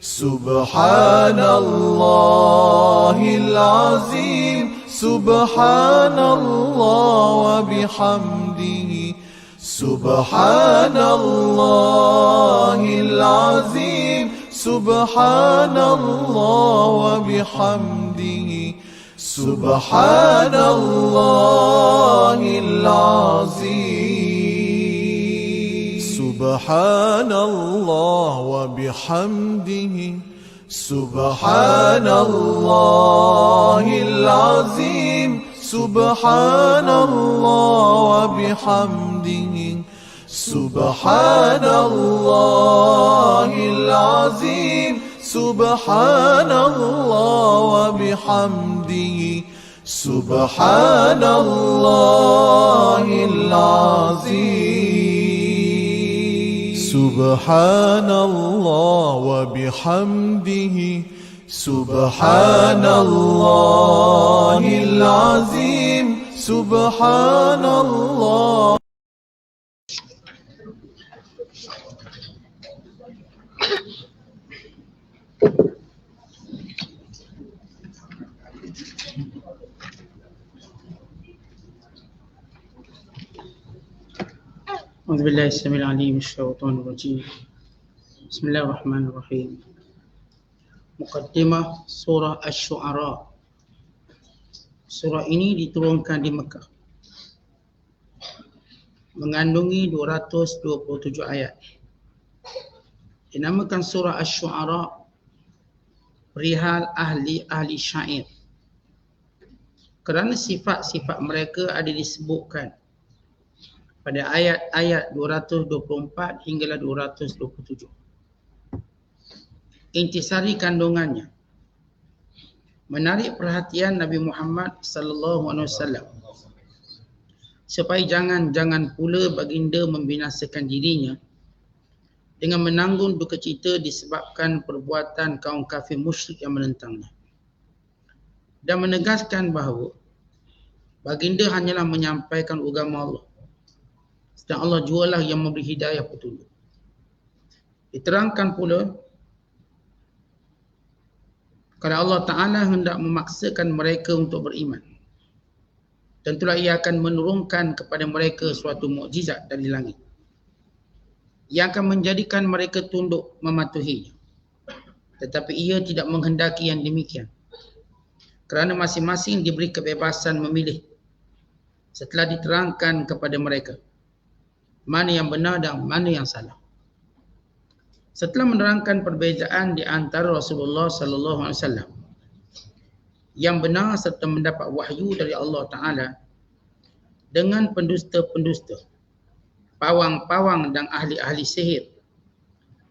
سبحان الله العظيم سبحان الله وبحمده سبحان الله العظيم سبحان الله وبحمده سبحان الله العظيم سبحان الله وبحمده سبحان الله العظيم سبحان الله وبحمده سبحان الله العظيم سبحان الله وبحمده سبحان الله العظيم سبحان الله وبحمده سبحان الله العظيم سبحان الله. أعوذ بالله السميع العليم من الشيطان الرجيم. بسم الله الرحمن الرحيم. Muqaddimah Surah Asy-Syu'ara. Surah ini diturunkan di Mekah, mengandungi 227 ayat. Dinamakan Surah Asy-Syu'ara perihal ahli syair, kerana sifat-sifat mereka ada disebutkan pada ayat-ayat 224 hinggalah 227. Intisari kandungannya menarik perhatian Nabi Muhammad sallallahu alaihi wasallam supaya jangan pula baginda membinasakan dirinya dengan menanggung duka cita disebabkan perbuatan kaum kafir musyrik yang menentangnya, dan menegaskan bahawa baginda hanyalah menyampaikan agama Allah, dan Allah jualah yang memberi hidayah petunjuk. Diterangkan pula kalau Allah Ta'ala hendak memaksakan mereka untuk beriman, tentulah ia akan menurunkan kepada mereka suatu mukjizat dari langit yang akan menjadikan mereka tunduk mematuhinya. Tetapi ia tidak menghendaki yang demikian, kerana masing-masing diberi kebebasan memilih setelah diterangkan kepada mereka mana yang benar dan mana yang salah. Setelah menerangkan perbezaan di antara Rasulullah sallallahu alaihi wasallam yang benar serta mendapat wahyu dari Allah Taala dengan pendusta-pendusta, pawang-pawang dan ahli-ahli sihir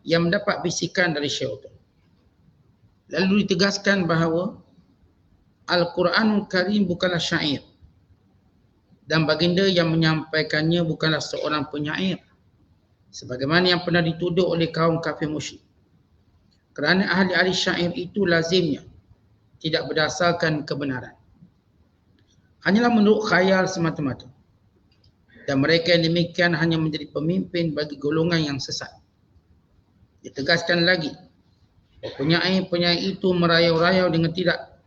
yang mendapat bisikan dari syaitan. Lalu ditegaskan bahawa Al-Quranul Karim bukanlah syair, dan baginda yang menyampaikannya bukanlah seorang penyair sebagaimana yang pernah dituduh oleh kaum kafir musyrik, kerana ahli-ahli syair itu lazimnya tidak berdasarkan kebenaran, hanyalah menurut khayal semata-mata, dan mereka yang demikian hanya menjadi pemimpin bagi golongan yang sesat. Ditegaskan lagi bahawa penyair-penyair itu merayau-rayau dengan tidak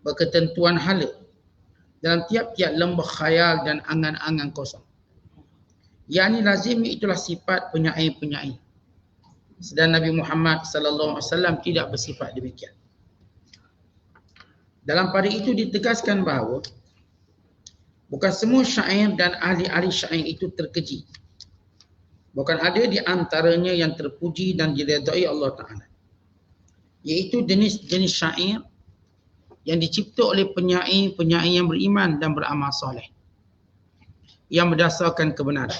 berketentuan hala dalam tiap-tiap lembah khayal dan angan-angan kosong. Yang ini lazimnya itulah sifat penyair-penyair, sedang Nabi Muhammad sallallahu alaihi wasallam tidak bersifat demikian. Dalam pada itu ditegaskan bahawa bukan semua syair dan ahli-ahli syair itu terkeji. Bukan ada di antaranya yang terpuji dan diredai Allah Ta'ala, iaitu jenis-jenis syair yang dicipta oleh penyair-penyair yang beriman dan beramal soleh, yang berdasarkan kebenaran,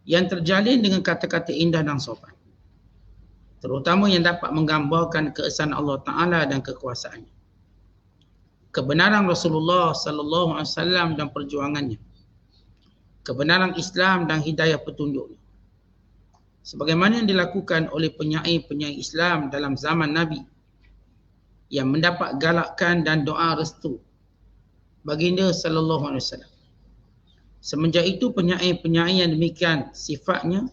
yang terjalin dengan kata-kata indah dan sopan, terutama yang dapat menggambarkan keesaan Allah Ta'ala dan kekuasaannya, kebenaran Rasulullah sallallahu alaihi wasallam dan perjuangannya, kebenaran Islam dan hidayah petunjuknya, sebagaimana yang dilakukan oleh penyair-penyair Islam dalam zaman Nabi yang mendapat galakan dan doa restu baginda sallallahu alaihi wasallam. Semenjak itu penyair-penyair yang demikian sifatnya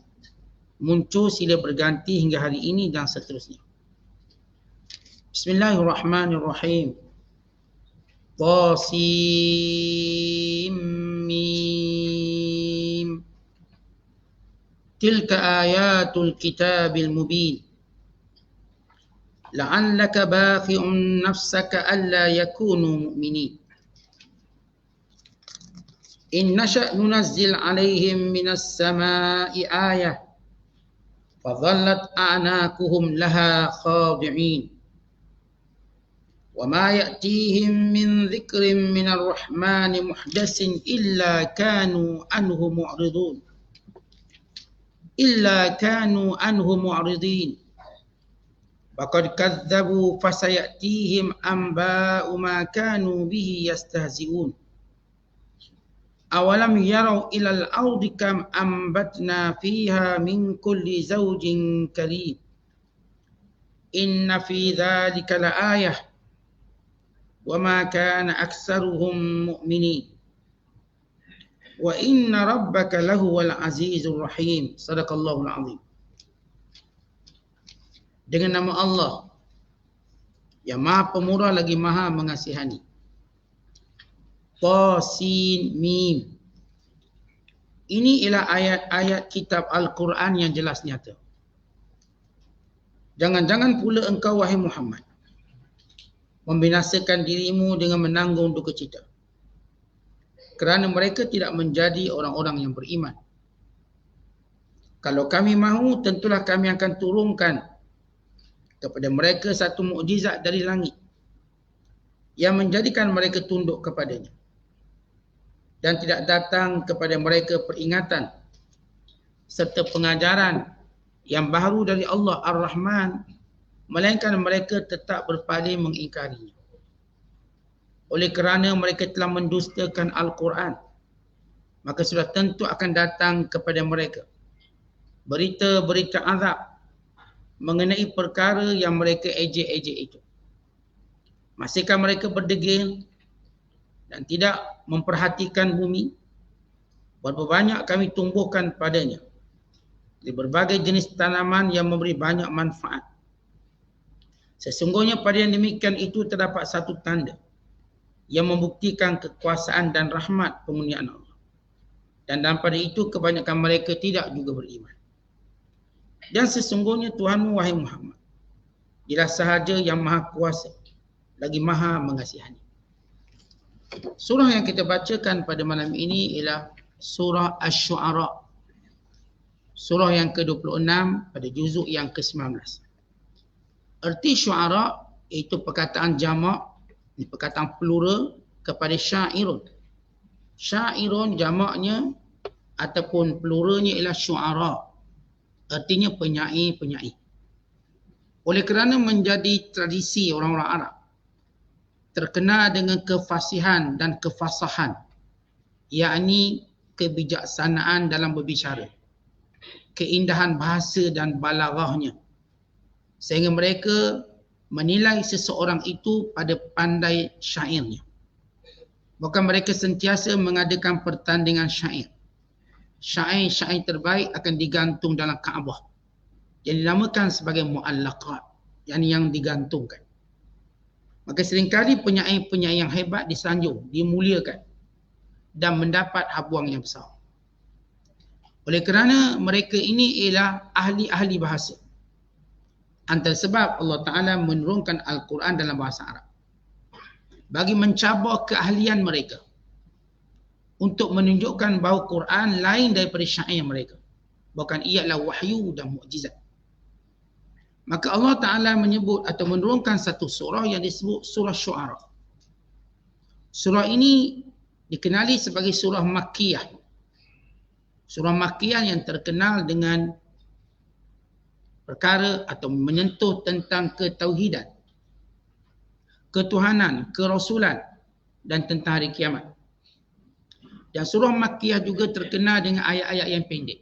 muncul silih berganti hingga hari ini dan seterusnya. Bismillahirrahmanirrahim. Tasim mim. Tilka ayatul kitabil mubin. La'allaka baqi'un nafsaka alla yakunu mu'minin. In nasha' nunazzil 'alaihim minas sama'i ayah fadhallat a'naquhum laha khadi'in. وما يأتيهم من ذكر من الرحمن محدث إلا كانوا عنه معرضين فقد كذبوا فسيأتيهم أنباء ما كانوا به يستهزئون أولم يروا إلى الأرض كم أنبتنا فيها من كل زوج كريم إن في ذلك لآية وما كان أكثرهم مؤمنين وإن ربك لهو العزيز الرحيم. صدق الله العظيم. Dengan nama Allah yang Maha Pemurah lagi Maha Mengasihani. Tasin mim. Ini ialah ayat-ayat kitab Al-Quran yang jelas nyata. Jangan-jangan pula engkau wahai Muhammad membinasakan dirimu dengan menanggung duka cita, kerana mereka tidak menjadi orang-orang yang beriman. Kalau kami mahu, tentulah kami akan turunkan kepada mereka satu mukjizat dari langit yang menjadikan mereka tunduk kepadanya, dan tidak datang kepada mereka peringatan serta pengajaran yang baru dari Allah Ar-Rahman, melainkan mereka tetap berpaling mengingkarinya. Oleh kerana mereka telah mendustakan Al-Quran, maka sudah tentu akan datang kepada mereka berita-berita azab mengenai perkara yang mereka ejek-ejek itu. Masihkah mereka berdegil dan tidak memperhatikan bumi? Berapa banyak kami tumbuhkan padanya di berbagai jenis tanaman yang memberi banyak manfaat. Sesungguhnya pada yang demikian itu terdapat satu tanda yang membuktikan kekuasaan dan rahmat pemurnian Allah. Dan daripada itu kebanyakan mereka tidak juga beriman. Dan sesungguhnya Tuhanmu wahai Muhammad, Dialah sahaja yang maha kuasa lagi maha mengasihani. Surah yang kita bacakan pada malam ini ialah surah Asy-Syu'ara. Surah yang ke-26 pada juzuk yang ke-19. Erti syu'ara itu perkataan jamak, perkataan plural kepada syairun. Syairun jamaknya ataupun pluralnya ialah syu'ara. Artinya penyair-penyair. Oleh kerana menjadi tradisi orang-orang Arab, terkenal dengan kefasihan dan kefasahan, yakni kebijaksanaan dalam berbicara, keindahan bahasa dan balaghahnya, sehingga mereka menilai seseorang itu pada pandai syairnya. Bahkan mereka sentiasa mengadakan pertandingan syair. Syair-syair terbaik akan digantung dalam Kaabah yang dinamakan sebagai mu'allaqat, yang digantungkan. Maka seringkali penyair-penyair yang hebat disanjung, dimuliakan dan mendapat habuang yang besar. Oleh kerana mereka ini ialah ahli-ahli bahasa. Antara sebab Allah Ta'ala menurunkan Al-Quran dalam bahasa Arab bagi mencabar keahlian mereka, untuk menunjukkan bahawa Quran lain daripada syair mereka, bahkan ia adalah wahyu dan mukjizat. Maka Allah Ta'ala menyebut atau menurunkan satu surah yang disebut surah Syu'ara. Surah ini dikenali sebagai surah Makkiyah. Surah Makkiyah yang terkenal dengan perkara atau menyentuh tentang ketauhidan, ketuhanan, kerasulan dan tentang hari kiamat. Dan surah Makkiyah juga terkenal dengan ayat-ayat yang pendek.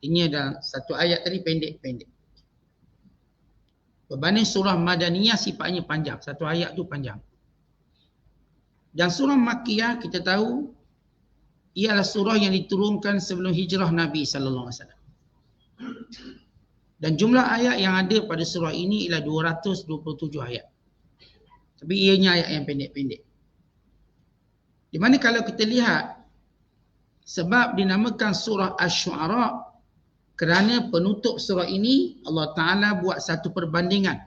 Ini ada satu ayat tadi pendek-pendek. Berbanding surah Madaniyah sifatnya panjang, satu ayat tu panjang. Dan surah Makkiyah kita tahu ialah surah yang diturunkan sebelum hijrah Nabi sallallahu alaihi wasallam. Dan jumlah ayat yang ada pada surah ini ialah 227 ayat. Tapi ianya ayat yang pendek-pendek. Di mana kalau kita lihat, sebab dinamakan surah Asy-Syu'ara kerana penutup surah ini Allah Ta'ala buat satu perbandingan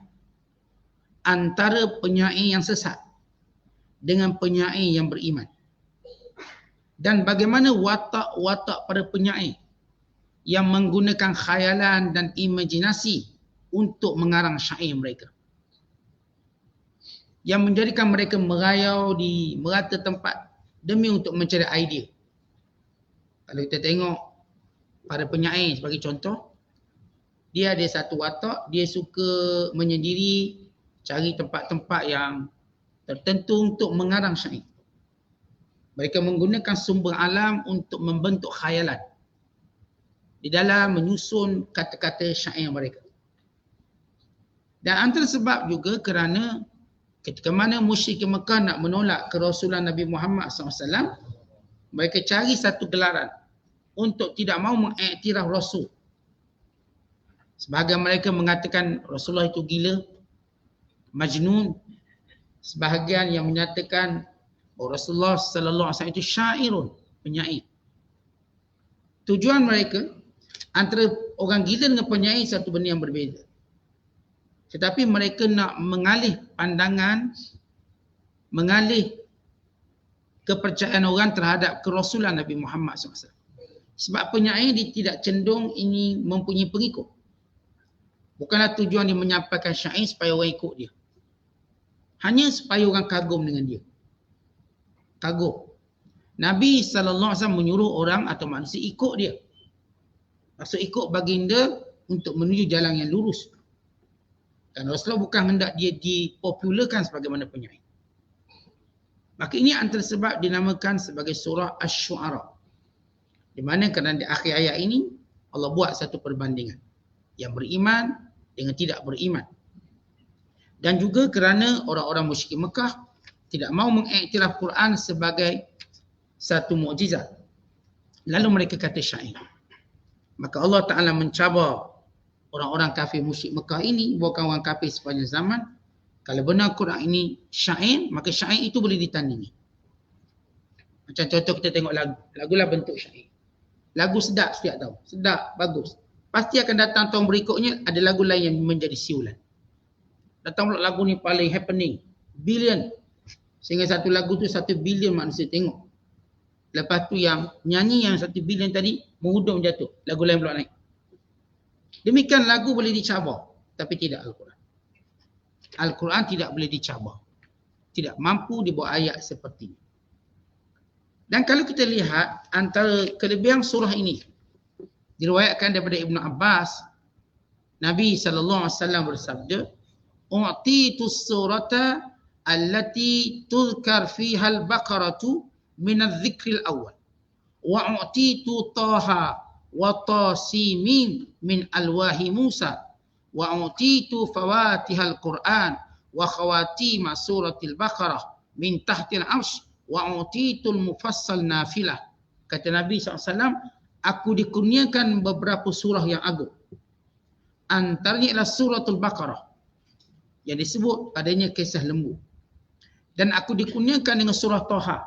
antara penyair yang sesat dengan penyair yang beriman. Dan bagaimana watak-watak para penyair yang menggunakan khayalan dan imajinasi untuk mengarang syair mereka, yang menjadikan mereka merayau di merata tempat demi untuk mencari idea. Kalau kita tengok para penyair sebagai contoh, dia ada satu watak, dia suka menyendiri, cari tempat-tempat yang tertentu untuk mengarang syair. Mereka menggunakan sumber alam untuk membentuk khayalan di dalam menyusun kata-kata syair mereka. Dan antara sebab juga kerana ketika mana musyrik Mekah nak menolak kerasulan Nabi Muhammad SAW, mereka cari satu gelaran untuk tidak mahu mengiktiraf Rasul. Sebahagian mereka mengatakan Rasulullah itu gila, majnun. Sebahagian yang menyatakan Rasulullah sallallahu alaihi wasallam itu syairun, penyair. Tujuan mereka antara orang gila dengan penyair satu benda yang berbeza. Tetapi mereka nak mengalih pandangan, mengalih kepercayaan orang terhadap kerasulan Nabi Muhammad SAW. Sebab penyair dia tidak cenderung ini mempunyai pengikut. Bukanlah tujuan dia menyampaikan syair supaya orang ikut dia. Hanya supaya orang kagum dengan dia. Kagum. Nabi SAW menyuruh orang atau manusia ikut dia. Maksud ikut baginda untuk menuju jalan yang lurus. Dan Rasulullah bukan hendak dia dipopularkan sebagaimana penyair. Maka ini antara sebab dinamakan sebagai surah Asy-Syu'ara. Di mana kerana di akhir ayat ini Allah buat satu perbandingan. Yang beriman dengan tidak beriman. Dan juga kerana orang-orang musyrik Mekah tidak mahu mengiktiraf Quran sebagai satu mukjizat. Lalu mereka kata syair. Maka Allah Ta'ala mencabar orang-orang kafir musyrik Mekah ini, bukan orang kafir sepanjang zaman. Kalau benar Quran ini syair, maka syair itu boleh ditandingi. Macam contoh kita tengok lagu. Lagulah bentuk syair. Lagu sedap setiap tahun. Sedap, bagus. Pasti akan datang tahun berikutnya ada lagu lain yang menjadi siulan. Datang pula lagu ni paling happening. Billion. Sehingga satu lagu tu 1 bilion manusia tengok. Lepas tu yang nyanyi yang 1 bilion tadi menghudung jatuh. Lagu lain pula naik. Demikian lagu boleh dicabar. Tapi tidak Al-Quran. Al-Quran tidak boleh dicabar. Tidak mampu dibawa ayat seperti ini. Dan kalau kita lihat antara kelebihan surah ini, diriwayatkan daripada Ibnu Abbas, Nabi SAW bersabda, "U'titu surata allati tuzkar fiha al-baqaratu min adh-dhikril awal. Wa u'titu Taha wa Tasimin min alwahi Musa. Wa u'titu fawatihal Qur'an wa khawatima suratil Baqarah min tahtil arsh wa u'titul mufassal nafilah." Kata Nabi SAW, aku dikurniakan beberapa surah yang agung. Antaranya ialah suratul Baqarah yang disebut padanya kisah lembu. Dan aku dikurniakan dengan surah Taha.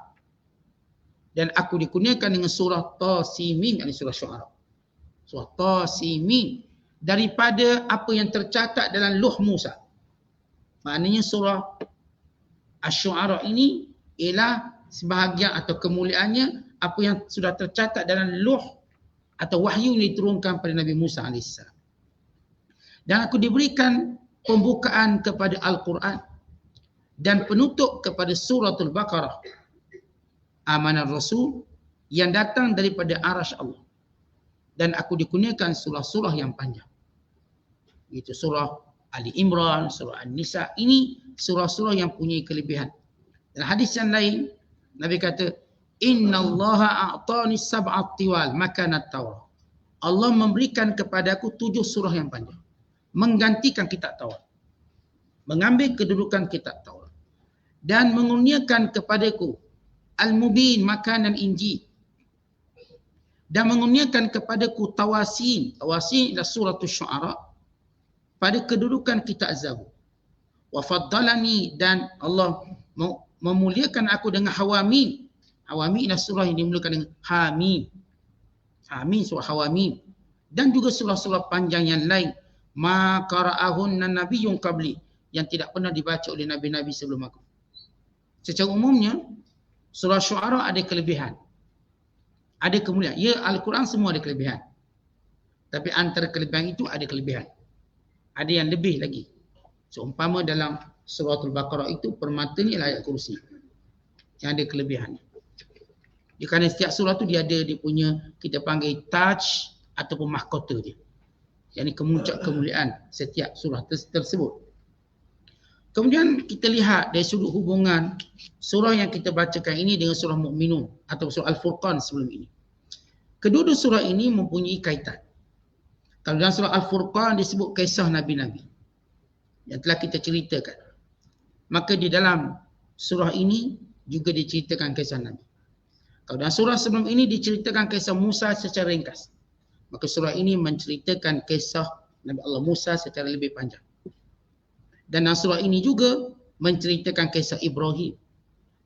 Dan aku dikurniakan dengan surah Tasimin, yakni surah Syu'ara. Surah Tasimin daripada apa yang tercatat dalam Luh Musa. Maknanya surah Asy-Syu'ara ini ialah sebahagian atau kemuliaannya apa yang sudah tercatat dalam Luh atau wahyu yang diturunkan pada Nabi Musa AS. Dan aku diberikan pembukaan kepada Al-Quran dan penutup kepada suratul Baqarah, amanah Rasul yang datang daripada arasy Allah. Dan aku dikurniakan surah-surah yang panjang. Itu surah Ali Imran, surah An-Nisa. Ini surah-surah yang punya kelebihan. Dan hadis yang lain, Nabi kata, "Innallaha a'tani sab'at tiwal makanat Taurat." Allah memberikan kepadaku 7 surah yang panjang. Menggantikan kitab Taurat. Mengambil kedudukan kitab Taurat. Dan mengurniakan kepadaku Al-Mubin, makanan Injil. Dan mengurniakan kepadaku Tawasin. Tawasin adalah suratul Syu'ara. pada kedudukan kitab Zabur. Wa faddalani, dan Allah memuliakan aku dengan Hawamin. Hawamin adalah surah yang dimulakan dengan Hamim. Hamim, surah Hawamin. Dan juga surah-surah panjang yang lain. Ma qara'ahunna nabiyyun qabli, yang tidak pernah dibaca oleh nabi-nabi sebelum aku. Secara umumnya, surah Syu'ara ada kelebihan. Ada kemuliaan. Ya, Al-Quran semua ada kelebihan. Tapi antara kelebihan itu ada kelebihan. Ada yang lebih lagi. Seumpama dalam suratul Baqarah itu permatanya ayat kursi. Yang ada kelebihannya. Kerana setiap surah tu dia ada dia punya, kita panggil taj ataupun mahkota dia. Yang ini kemuncak kemuliaan setiap surah tersebut. Kemudian kita lihat dari sudut hubungan surah yang kita bacakan ini dengan surah Mu'minun atau surah Al-Furqan sebelum ini. Kedua-dua surah ini mempunyai kaitan. Kalau dalam surah Al-Furqan disebut kisah Nabi-Nabi yang telah kita ceritakan. Maka di dalam surah ini juga diceritakan kisah Nabi. Kalau dalam surah sebelum ini diceritakan kisah Musa secara ringkas. Maka surah ini menceritakan kisah Nabi Allah Musa secara lebih panjang. Dan dalam surah ini juga menceritakan kisah Ibrahim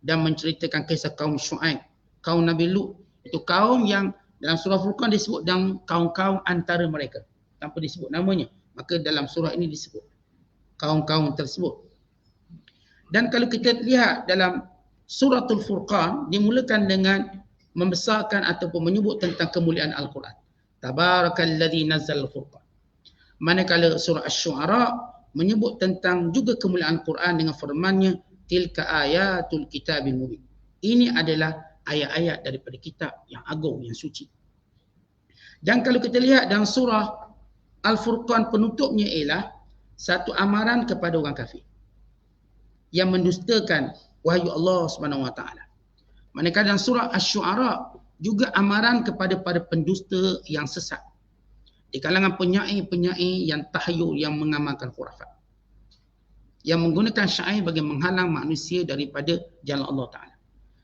dan menceritakan kisah kaum Syu'aib, kaum Nabi Lut. Itu kaum yang dalam surah Furqan disebut dan kaum-kaum antara mereka tanpa disebut namanya. Maka dalam surah ini disebut kaum-kaum tersebut. Dan kalau kita lihat dalam suratul Furqan dimulakan dengan membesarkan ataupun menyebut tentang kemuliaan Al-Quran. Tabarakalladzi nazzal al-Furqan. Manakala surah Asy-Syu'ara menyebut tentang juga kemuliaan Quran dengan firman-Nya tilka ayatul kitabil mubin. Ini adalah ayat-ayat daripada kitab yang agung, yang suci. Dan kalau kita lihat dalam surah Al-Furqan penutupnya ialah satu amaran kepada orang kafir yang mendustakan wahyu Allah Subhanahu Wa Taala. Manakala dalam surah Asy-Syu'ara juga amaran kepada para pendusta yang sesat. Di kalangan penyair-penyair yang tahyul, yang mengamalkan khurafat. Yang menggunakan syair bagi menghalang manusia daripada jalan Allah Ta'ala.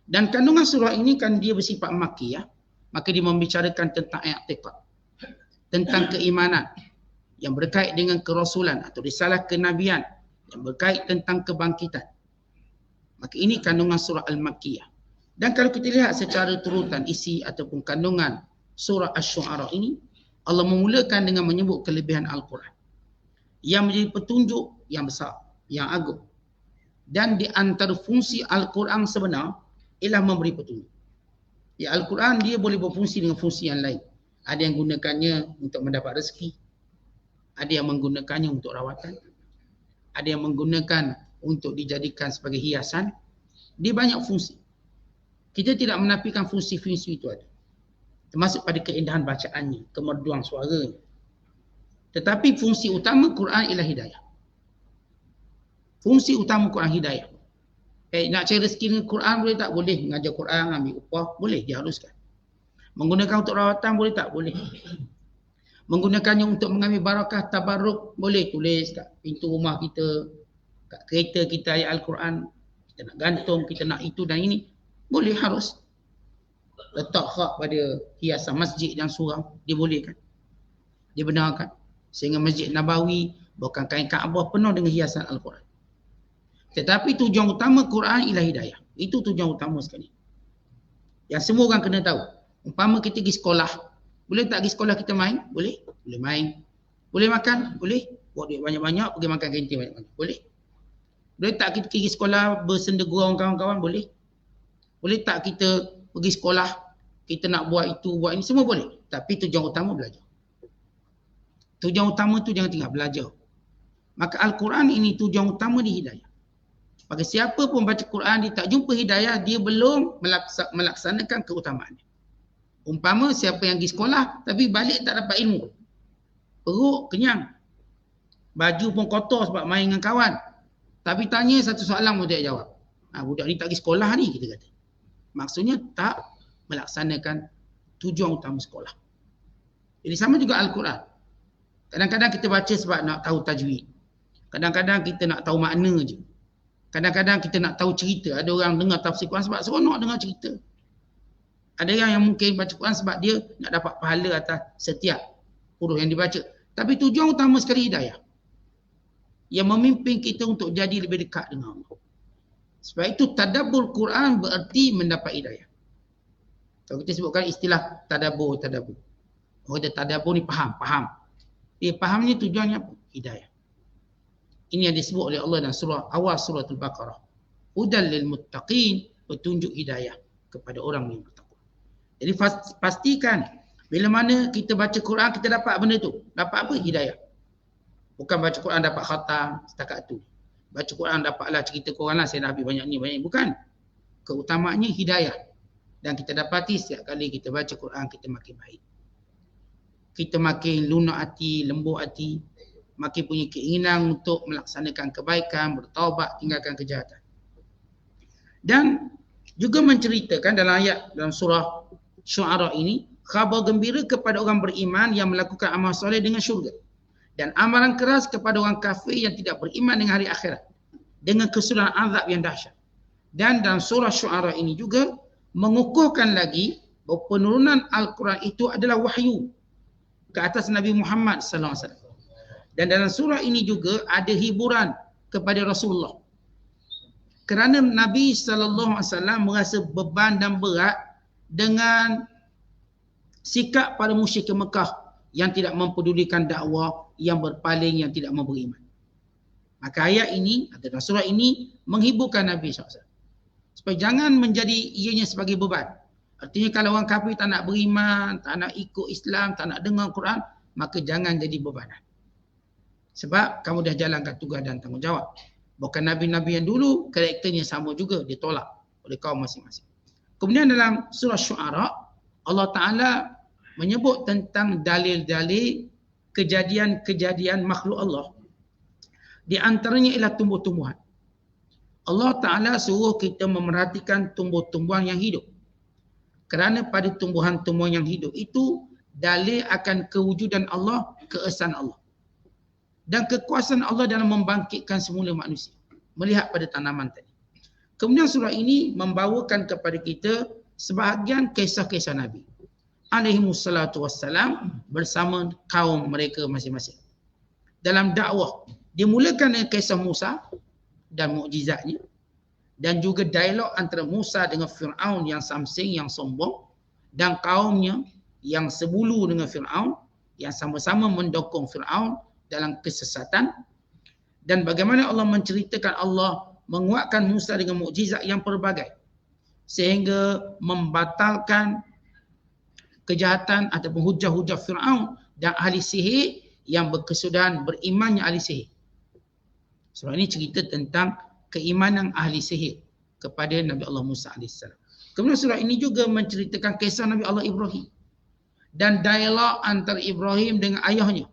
Dan kandungan surah ini kan dia bersifat makiyah. Maka dia membicarakan tentang i'tiqad. Tentang keimanan. Yang berkait dengan kerasulan atau risalah kenabian. Yang berkait tentang kebangkitan. Maka ini kandungan surah Al-Makkiyah. Dan kalau kita lihat secara turutan isi ataupun kandungan surah Asy-Syu'ara ini, Allah memulakan dengan menyebut kelebihan Al-Quran yang menjadi petunjuk yang besar, yang agung. Dan di antara fungsi Al-Quran sebenar ialah memberi petunjuk. Ya, Al-Quran dia boleh berfungsi dengan fungsi yang lain. Ada yang gunakannya untuk mendapat rezeki, ada yang menggunakannya untuk rawatan, ada yang menggunakan untuk dijadikan sebagai hiasan. Dia banyak fungsi. Kita tidak menafikan fungsi-fungsi itu ada. Termasuk pada keindahan bacaannya, kemerduan suaranya. Tetapi fungsi utama Quran ialah hidayah. Fungsi utama Quran hidayah. Nak cari rezeki dengan Quran boleh tak? Boleh. Mengajar Quran, ambil upah, boleh, diharuskan. Menggunakan untuk rawatan boleh tak? Boleh. Menggunakannya untuk mengambil barakah, tabarruk, boleh. Tulis kat pintu rumah kita, kat kereta kita ayat Al-Quran. Kita nak gantung, kita nak itu dan ini. Boleh, harus. Letak hak pada hiasan masjid dan surau, dibolehkan, dibenarkan. Sehingga Masjid Nabawi, bahkan kain Kaabah penuh dengan hiasan Al-Quran. Tetapi tujuan utama Quran ialah hidayah. Itu tujuan utama sekali. Yang semua orang kena tahu. Umpama kita pergi sekolah, boleh tak pergi sekolah kita main? Boleh. Boleh main. Boleh makan? Boleh. Buat duit banyak-banyak, pergi makan kantin banyak-banyak. Boleh. Boleh tak kita pergi sekolah bersendegurau kawan-kawan? Boleh. Boleh tak kita pergi sekolah, kita nak buat itu, buat ini, semua boleh. Tapi tujuan utama belajar. Tujuan utama tu jangan tinggal belajar. Maka Al-Quran ini tujuan utama di hidayah. Bagi siapa pun baca Quran, dia tak jumpa hidayah, dia belum melaksanakan keutamaannya. Umpama siapa yang pergi sekolah, tapi balik tak dapat ilmu. Perut kenyang. Baju pun kotor sebab main dengan kawan. Tapi tanya satu soalan pun tak jawab. Budak ni tak pergi sekolah ni, kita kata. Maksudnya tak melaksanakan tujuan utama sekolah. Jadi sama juga Al-Quran. Kadang-kadang kita baca sebab nak tahu tajwid. Kadang-kadang kita nak tahu makna je. Kadang-kadang kita nak tahu cerita. Ada orang dengar tafsir Quran sebab seronok dengar cerita. Ada yang mungkin baca Quran sebab dia nak dapat pahala atas setiap huruf yang dibaca. Tapi tujuan utama sekali hidayah. yang memimpin kita untuk jadi lebih dekat dengan Allah. Sebab itu tadabbur Quran bererti mendapat hidayah. Kalau kita sebutkan istilah tadabbur. Orang kata tadabbur ni faham. Dia fahamnya tujuannya apa? Hidayah. Ini yang disebut oleh Allah dalam awal surah Al-Baqarah. Hudal lil muttaqin, petunjuk hidayah kepada orang yang bertakwa. Jadi pastikan bila mana kita baca Quran kita dapat benda tu. Dapat apa? Hidayah. Bukan baca Quran dapat khatam setakat tu. Baca Quran dapatlah cerita korang lah saya dah habis banyak ni. Bukan. Keutamaannya hidayah. Dan kita dapati setiap kali kita baca Quran kita makin baik. Kita makin lunak hati, lembut hati, makin punya keinginan untuk melaksanakan kebaikan, bertaubat, tinggalkan kejahatan. Dan juga menceritakan dalam ayat dalam surah Syu'ara ini, khabar gembira kepada orang beriman yang melakukan amal soleh dengan syurga. Dan amaran keras kepada orang kafir yang tidak beriman dengan hari akhirat. Dengan kesudahan azab yang dahsyat. Dan dalam surah Syu'ara ini juga mengukuhkan lagi bahawa penurunan Al-Quran itu adalah wahyu ke atas Nabi Muhammad SAW. Dan dalam surah ini juga ada hiburan kepada Rasulullah. Kerana Nabi SAW merasa beban dan berat dengan sikap para musyrik Mekah yang tidak mempedulikan dakwah, yang berpaling, yang tidak mau beriman. Maka ayat ini, atau dalam surah ini, menghiburkan Nabi SAW. Supaya jangan menjadi ianya sebagai beban. Artinya kalau orang kafir tak nak beriman, tak nak ikut Islam, tak nak dengar Quran, maka jangan jadi bebanan. Sebab kamu dah jalankan tugas dan tanggungjawab. Bukan Nabi-Nabi yang dulu, karakternya sama juga, ditolak oleh kaum masing-masing. Kemudian dalam surah Syu'ara, Allah Ta'ala menyebut tentang dalil-dalil kejadian-kejadian makhluk Allah. Di antaranya ialah tumbuh-tumbuhan. Allah Ta'ala suruh kita memerhatikan tumbuh-tumbuhan yang hidup. Kerana pada tumbuhan-tumbuhan yang hidup itu, dalil akan kewujudan Allah, keesaan Allah. Dan kekuasaan Allah dalam membangkitkan semula manusia. Melihat pada tanaman tadi. Kemudian surah ini membawakan kepada kita sebahagian kisah-kisah Nabi alaihimussalatu wassalam bersama kaum mereka masing-masing. Dalam dakwah, dimulakan dengan kisah Musa dan mukjizatnya, dan juga dialog antara Musa dengan Fir'aun yang samsing, yang sombong, dan kaumnya yang sebulu dengan Fir'aun, yang sama-sama mendukung Fir'aun dalam kesesatan. Dan bagaimana Allah menceritakan Allah menguatkan Musa dengan mukjizat yang pelbagai sehingga membatalkan kejahatan ataupun hujah-hujah Fir'aun dan ahli sihir yang berkesudahan berimannya ahli sihir. Surah ini cerita tentang keimanan ahli sihir kepada Nabi Allah Musa AS. Kemudian surah ini juga menceritakan kisah Nabi Allah Ibrahim dan dialog antara Ibrahim dengan ayahnya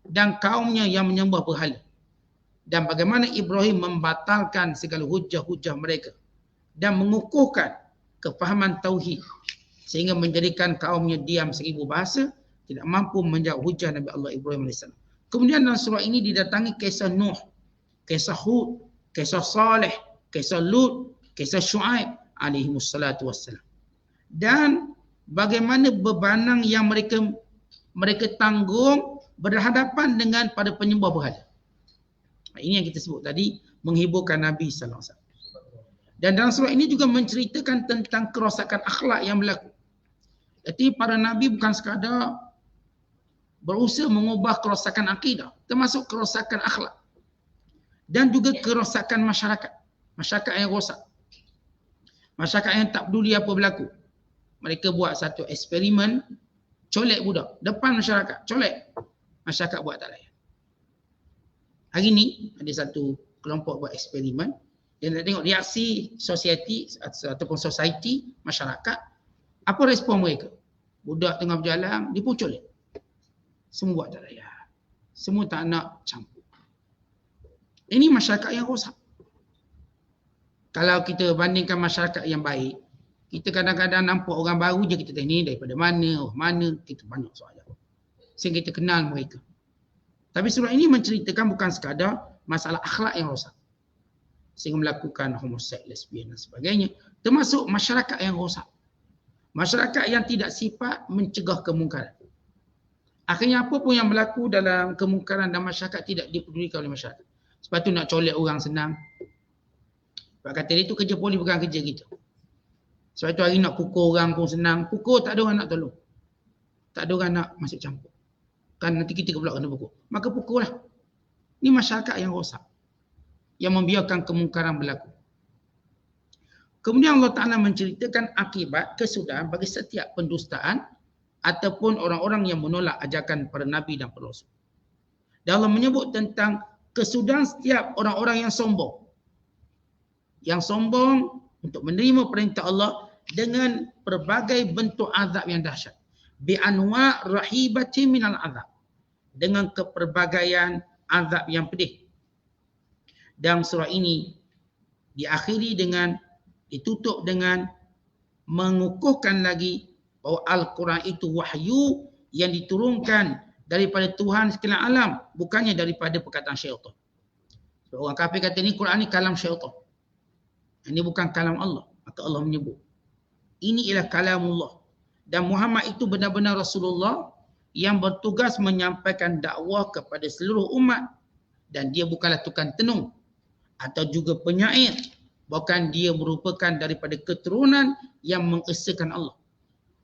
dan kaumnya yang menyembah berhala. Dan bagaimana Ibrahim membatalkan segala hujah-hujah mereka dan mengukuhkan kefahaman tauhid sehingga menjadikan kaumnya diam 1000 bahasa, tidak mampu menjawab hujah Nabi Allah Ibrahim AS. Kemudian dalam surah ini didatangi kisah Nuh, kisah Hud, kisah Saleh, kisah Lut, kisah Syu'aib alaihimussalatu wassalam. Dan bagaimana bebanan yang mereka tanggung berhadapan dengan pada penyembah berhala. Ini yang kita sebut tadi, menghiburkan Nabi SAW. Dan dalam surah ini juga menceritakan tentang kerosakan akhlak yang berlaku. Jadi para Nabi bukan sekadar berusaha mengubah kerosakan akidah, termasuk kerosakan akhlak. Dan juga kerosakan masyarakat. Masyarakat yang rosak. Masyarakat yang tak peduli apa berlaku. Mereka buat satu eksperimen, colek budak. Depan masyarakat, colek. Masyarakat buat tak layan. Hari ni ada satu kelompok buat eksperimen. Dia nak tengok reaksi society, masyarakat. Apa respon mereka? Budak tengah berjalan, dia pun colek. Semua buat tak layan. Semua tak nak campur. Ini masyarakat yang rosak. Kalau kita bandingkan masyarakat yang baik, kita kadang-kadang nampak orang baru je kita tanya ni daripada mana, kita banyak soalan. Sehingga kita kenal mereka. Tapi surah ini menceritakan bukan sekadar masalah akhlak yang rosak. Sehingga melakukan homoseks, lesbian dan sebagainya. Termasuk masyarakat yang rosak. Masyarakat yang tidak sifat mencegah kemungkaran. Akhirnya apa pun yang berlaku dalam kemungkaran dan masyarakat tidak dipedulikan oleh masyarakat. Sebab tu nak colek orang senang. Sebab kata dia tu kerja polis bukan kerja kita. Sebab tu hari nak pukul orang pun senang. Pukul tak ada orang nak tolong. Tak ada orang nak masuk campur. Kan nanti kita pula kena pukul. Maka pukul lah. Ini masyarakat yang rosak. Yang membiarkan kemungkaran berlaku. Kemudian Allah Ta'ala menceritakan akibat kesudahan bagi setiap pendustaan ataupun orang-orang yang menolak ajakan para Nabi dan para Rasul. Dan Allah menyebut tentang kesudahan setiap orang-orang yang sombong. Yang sombong untuk menerima perintah Allah dengan berbagai bentuk azab yang dahsyat. Bi'anwa' rahibati minal azab. Dengan kepelbagaian azab yang pedih. Dan surah ini diakhiri dengan, ditutup dengan mengukuhkan lagi bahawa Al-Quran itu wahyu yang diturunkan daripada Tuhan sekalian alam, bukannya daripada perkataan syaitan. So, orang kafir kata ni Quran ni kalam syaitan. Ini bukan kalam Allah. Maka Allah menyebut ini ialah kalamullah. Dan Muhammad itu benar-benar Rasulullah yang bertugas menyampaikan dakwah kepada seluruh umat. Dan dia bukanlah tukang tenung atau juga penyair. Bahkan dia merupakan daripada keturunan yang mengesakan Allah.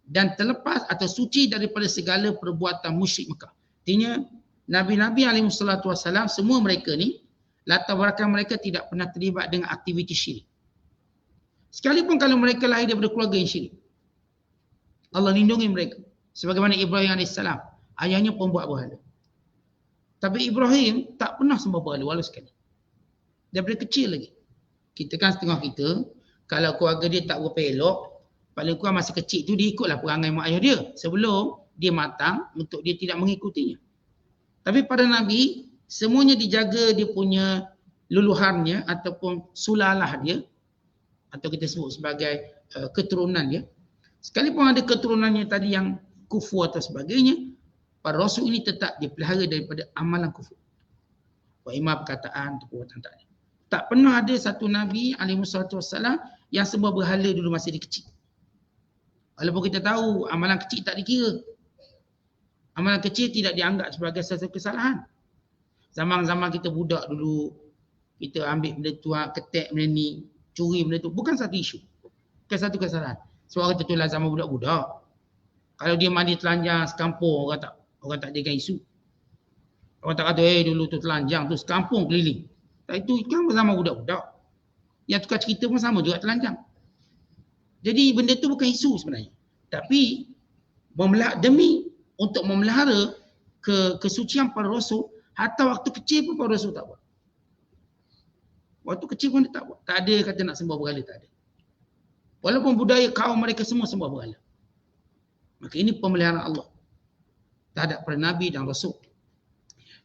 Dan terlepas atau suci daripada segala perbuatan musyrik Mekah. Artinya Nabi-Nabi SAW semua mereka ni latar belakang mereka tidak pernah terlibat dengan aktiviti syirik. Sekalipun kalau mereka lahir daripada keluarga yang syirik. Allah lindungi mereka. Sebagaimana Ibrahim AS, ayahnya pembuat berhala. Tapi Ibrahim tak pernah sembah berhala walau sekali. Daripada kecil lagi. Kita kan setengah kita, kalau keluarga dia tak berapa elok, paling kurang masa kecil tu dia ikutlah perangai mak ayah dia. Sebelum dia matang untuk dia tidak mengikutinya. Tapi pada Nabi, semuanya dijaga dia punya luluhannya ataupun sulalah dia. Atau kita sebut sebagai keturunan dia. Sekalipun ada keturunannya tadi yang kufur atau sebagainya, para Rasul ini tetap dipelihara daripada amalan kufur. Wa imam perkataan atau perbuatan tak ada. Tak pernah ada satu Nabi SAW yang sembah berhala dulu masa dia kecil. Walaupun kita tahu amalan kecil tak dikira. Amalan kecil tidak dianggap sebagai satu kesalahan. Zaman-zaman kita budak dulu, kita ambil benda tu, ketek benda ni, curi benda tu. Bukan satu isu. Bukan satu kesalahan. Sebab kita tu lah zaman budak-budak. Kalau dia mandi telanjang sekampung, orang tak jadikan isu. Orang tak kata, dulu tu telanjang tu sekampung keliling. Tak, itu kan zaman budak-budak. Yang tukar cerita pun sama juga telanjang. Jadi benda tu bukan isu sebenarnya. Tapi demi untuk memelihara kesucian para Rasul, hatta waktu kecil pun para Rasul tak buat. Waktu kecil pun dia tak buat. Tak ada kata nak sembah berhala, tak ada. Walaupun budaya kaum mereka semua sembah berhala. Maka ini pemeliharaan Allah terhadap para Nabi dan Rasul.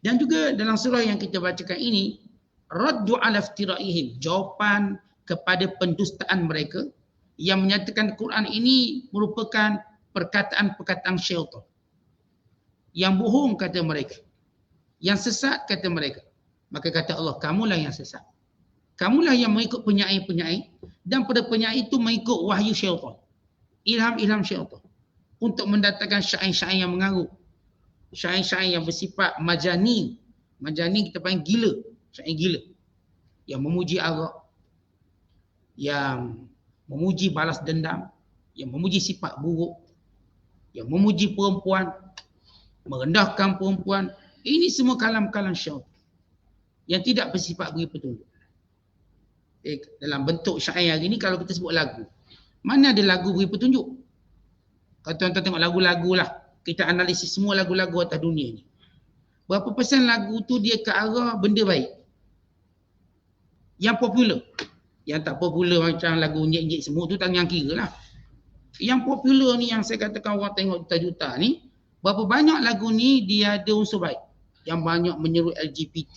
Dan juga dalam surah yang kita bacakan ini, raddu ala iftiraihim, jawapan kepada pendustaan mereka yang menyatakan Quran ini merupakan perkataan-perkataan syaitan. Yang bohong kata mereka. Yang sesat kata mereka. Maka kata Allah, kamulah yang sesat. Kamulah yang mengikut penyair-penyair dan pada penyair itu mengikut wahyu syaitan. Ilham-ilham syaitan. Untuk mendatangkan syair-syair yang mengarut. Syair-syair yang bersifat majani. Majani kita panggil gila. Syair gila. Yang memuji arak. Yang memuji balas dendam. Yang memuji sifat buruk. Yang memuji perempuan. Merendahkan perempuan. Ini semua kalam-kalam syaitan. Yang tidak bersifat beri petunjuk. Dalam bentuk syair hari ni kalau kita sebut lagu. Mana ada lagu beri petunjuk? Kalau tuan-tuan tengok lagu-lagu lah. Kita analisis semua lagu-lagu atas dunia ni. Berapa persen lagu tu dia ke arah benda baik? Yang popular. Yang tak popular macam lagu nyek-nyek semua tu tak yang kira lah. Yang popular ni yang saya katakan orang tengok juta-juta ni, berapa banyak lagu ni dia ada unsur baik. Yang banyak menyeru LGBT,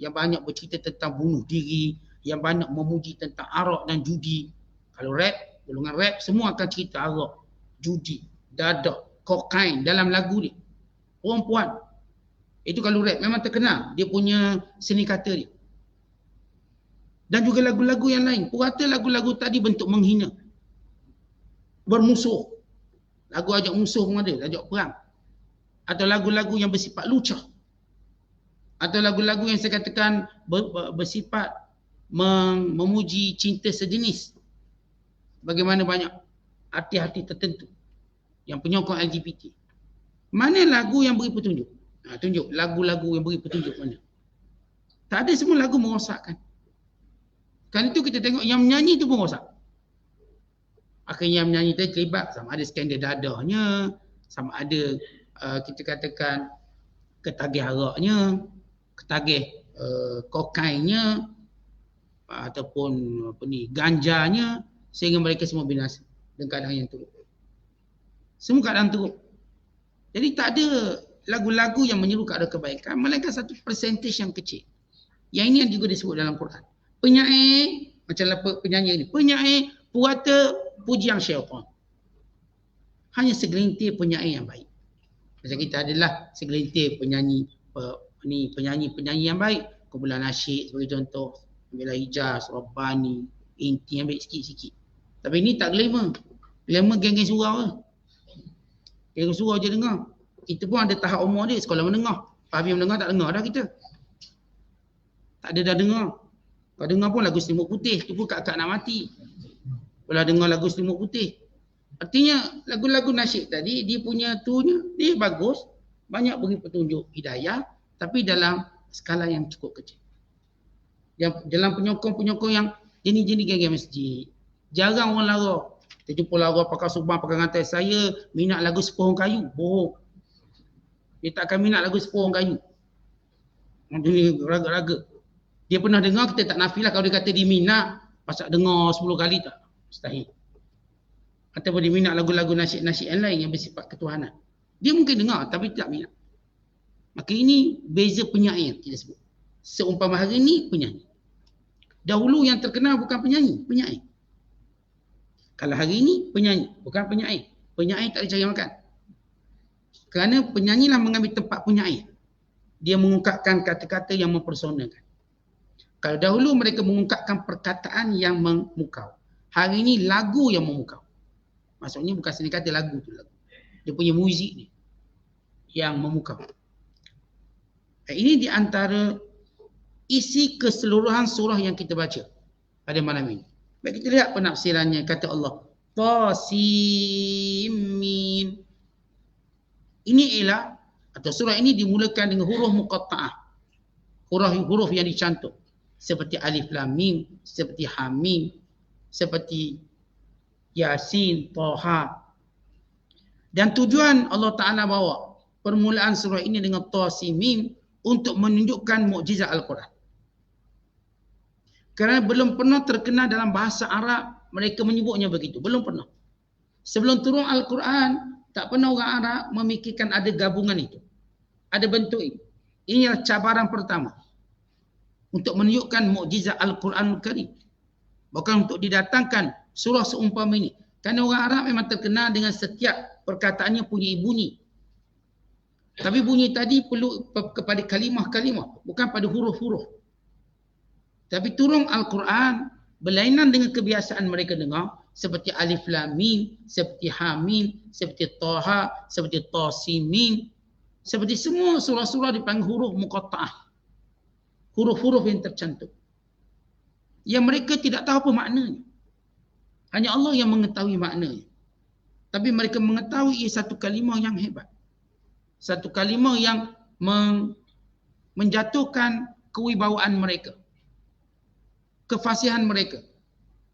yang banyak bercerita tentang bunuh diri, yang banyak memuji tentang arak dan judi. Kalau rap, golongan rap semua akan cerita arak, judi, dadak, kokain dalam lagu ni. Perempuan. Itu kalau rap memang terkenal dia punya seni kata dia. Dan juga lagu-lagu yang lain. Purata lagu-lagu tadi bentuk menghina. Bermusuh. Lagu ajak musuh pun ada, ajak perang. Atau lagu-lagu yang bersifat lucah. Atau lagu-lagu yang saya katakan bersifat memuji cinta sejenis. Bagaimana banyak hati-hati tertentu yang penyokong LGBT. Mana lagu yang beri petunjuk? Tunjuk lagu-lagu yang beri petunjuk mana? Tak ada, semua lagu merosakkan. Kan itu kita tengok yang menyanyi tu pun rosak. Akhirnya yang menyanyi tadi terlibat sama ada skandal dadahnya, sama ada kita katakan ketagih araknya, ketagih kokainnya, ataupun ganjanya, sehingga mereka semua binasa dengan keadaan yang teruk. Semua keadaan teruk. Jadi tak ada lagu-lagu yang menyeru kepada kebaikan, melainkan satu persentage yang kecil. Yang ini yang juga disebut dalam Quran. Penyair, macam penyanyi ini, penyair puata pujian syaitan. Hanya segelintir penyair yang baik. Macam kita adalah segelintir penyanyi yang baik. Kumpulan nasyid sebagai contoh, ambil Hijaz, Rabbani, Inti, ambil sikit-sikit. Tapi ini tak glamour. Glamour geng-geng surau je. Geng surau je dengar. Itu pun ada tahap umur dia, sekolah menengah. Fahmi menengah tak dengar dah kita. Tak ada dah dengar. Kalau dengar pun lagu Selimut Putih, tu pun kak-kak nak mati. Kalau dengar lagu Selimut Putih. Artinya lagu-lagu nasyid tadi, dia punya tunya, dia bagus. Banyak beri petunjuk hidayah, tapi dalam skala yang cukup kecil. Yang dalam penyokong-penyokong yang jenis-jenis geng-geng masjid. Jarang orang lara. Kita jumpa lara pakai subang, pakai rantai. Saya minat lagu Sepohong Kayu. Bohong. Dia tak akan minat lagu Sepohong Kayu. Dia raga-raga. Dia pernah dengar, kita tak nafilah kalau dia kata dia minat, pasal dengar 10 kali tak. Mustahil. Ataupun dia minat lagu-lagu nasyid-nasyid yang lain yang bersifat ketuhanan. Dia mungkin dengar tapi tak minat. Maka ini beza penyair kita sebut. Seumpama hari ini penyanyi. Dahulu yang terkenal bukan penyanyi, penyair. Kalau hari ini penyanyi, bukan penyair. Penyair tak dicari makan. Kerana penyanyilah mengambil tempat penyair. Dia mengungkapkan kata-kata yang mempersonakan. Kalau dahulu mereka mengungkapkan perkataan yang memukau. Hari ini lagu yang memukau. Maksudnya bukan seni kata lagu tu lagu. Dia punya muzik ni yang memukau. Ini di antara isi keseluruhan surah yang kita baca pada malam ini. Baik, kita lihat penafsirannya. Kata Allah, Tasimin. Ini ialah, atau surah ini dimulakan dengan huruf muqatta'ah. Huruf yang dicantum. Seperti Alif Lam Mim, seperti Hamim, seperti Yasin, Taha. Dan tujuan Allah Ta'ala bawa permulaan surah ini dengan Tasimin untuk menunjukkan mukjizat Al-Quran. Kerana belum pernah terkenal dalam bahasa Arab mereka menyebutnya begitu. Belum pernah. Sebelum turun Al-Quran, tak pernah orang Arab memikirkan ada gabungan itu. Ada bentuk ini. Ini adalah cabaran pertama. Untuk menunjukkan mukjizat Al-Quran Al-Karim. Bukan untuk didatangkan surah seumpama ini. Kerana orang Arab memang terkenal dengan setiap perkataannya punya bunyi. Tapi bunyi tadi perlu kepada kalimah-kalimah. Bukan pada huruf-huruf. Tapi turun Al-Quran berlainan dengan kebiasaan mereka dengar. Seperti Alif Lam Mim, seperti Hamim, seperti Taha, seperti Tasimin. Seperti semua surah-surah dipanggil huruf muqatta'ah. Huruf-huruf yang tercantum. Yang mereka tidak tahu apa maknanya. Hanya Allah yang mengetahui maknanya. Tapi mereka mengetahui ia satu kalimah yang hebat. Satu kalimah yang menjatuhkan kewibawaan mereka. Kefasihan mereka.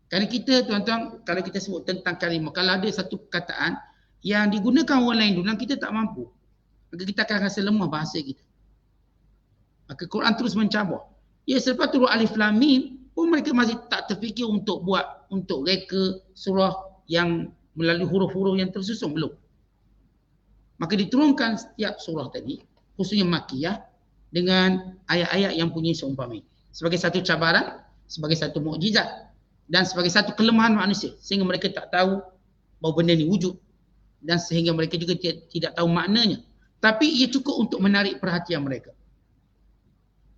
Kerana kita tuan-tuan, kalau kita sebut tentang kalimah, kalau ada satu perkataan yang digunakan orang lain dulu dan kita tak mampu, maka kita akan rasa lemah bahasa kita. Maka Quran terus mencabar. Ya, selepas turun Alif Lam Mim pun mereka masih tak terfikir untuk buat, untuk reka surah yang melalui huruf-huruf yang tersusun, belum. Maka diturunkan setiap surah tadi, khususnya Makkiyah, dengan ayat-ayat yang punya seumpama ini. Sebagai satu cabaran, sebagai satu mukjizat, dan sebagai satu kelemahan manusia. Sehingga mereka tak tahu bahawa benda ini wujud. Dan sehingga mereka juga tidak tahu maknanya. Tapi ia cukup untuk menarik perhatian mereka.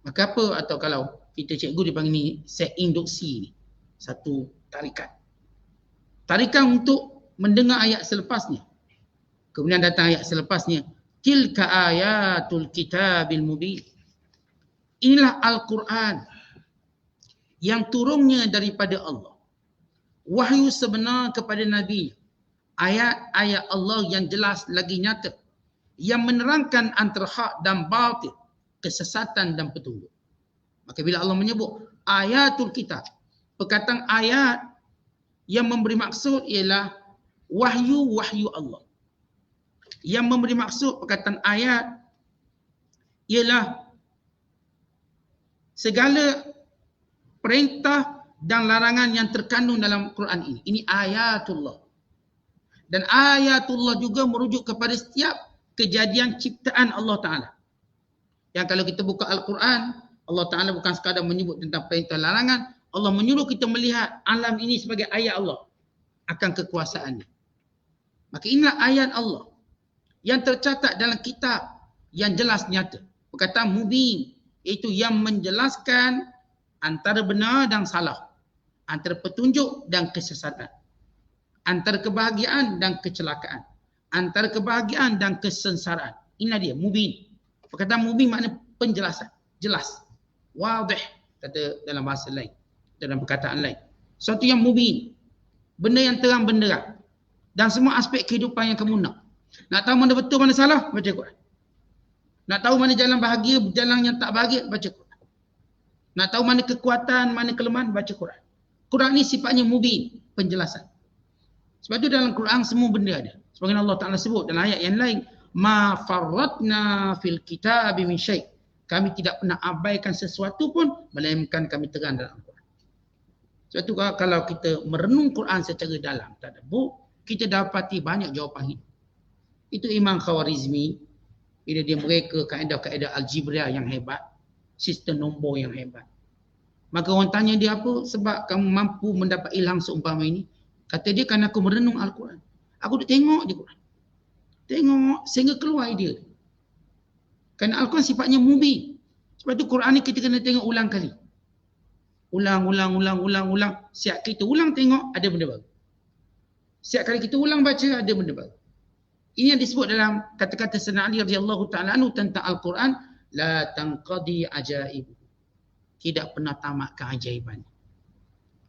Maka apa, atau kalau kita cikgu dipanggil ni set induksi ni. Satu tarikan. Tarikan untuk mendengar ayat selepasnya. Kemudian datang ayat selepasnya. Tilka ayatul kitabil mubin. Inilah Al-Quran yang turunnya daripada Allah. Wahyu sebenar kepada Nabi. Ayat-ayat Allah yang jelas lagi nyata. Yang menerangkan antara hak dan batil, kesesatan dan petunjuk. Maka bila Allah menyebut ayatul kitab, perkataan ayat yang memberi maksud ialah wahyu-wahyu Allah. Yang memberi maksud perkataan ayat ialah segala perintah dan larangan yang terkandung dalam Quran ini. Ini ayatullah. Dan ayatullah juga merujuk kepada setiap kejadian ciptaan Allah Ta'ala. Yang kalau kita buka Al-Quran, Allah Ta'ala bukan sekadar menyebut tentang perintah larangan, Allah menyuruh kita melihat alam ini sebagai ayat Allah akan kekuasaannya. Maka inilah ayat Allah yang tercatat dalam kitab yang jelas nyata. Perkataan mubin, iaitu yang menjelaskan antara benar dan salah, antara petunjuk dan kesesatan, antara kebahagiaan dan kecelakaan, antara kebahagiaan dan kesengsaraan. Inilah dia, mubin. Perkataan mubin makna penjelasan, jelas, wadih, kata dalam bahasa lain, dalam perkataan lain. Sesuatu yang mubin, benda yang terang benderang, dan semua aspek kehidupan yang kamu nak. Nak tahu mana betul, mana salah, baca Quran. Nak tahu mana jalan bahagia, jalan yang tak bahagia, baca Quran. Nak tahu mana kekuatan, mana kelemahan, baca Quran. Quran ni sifatnya mubin, penjelasan. Sebab itu dalam Quran semua benda ada. Sebagaimana Allah Ta'ala sebut dalam ayat yang lain, ma farratna fil kitabi min syai'. Kami tidak pernah abaikan sesuatu pun melainkan kami terang dalam Quran. Sebab itu kalau kita merenung Quran secara dalam, tadabbur, kita dapati banyak jawapan hidup. Itu Imam Khawarizmi, bila dia mereka kaedah-kaedah algebra yang hebat, sistem nombor yang hebat. Maka orang tanya dia apa? Sebab kamu mampu mendapat ilham seumpama ini. Kata dia, kerana aku merenung Al-Quran. Aku duk tengok je Quran. Tengok sehingga keluar idea. Kerana Al-Quran sifatnya mubin. Sebab tu Quran ni kita kena tengok ulang kali. Ulang. Siap kita ulang tengok, ada benda baru. Siap kali kita ulang baca, ada benda baru. Ini yang disebut dalam kata-kata Sayyidina Ali radhiyallahu ta'ala anhu tentang Al-Quran, la tanqadi ajaib. Tidak pernah tamat keajaiban.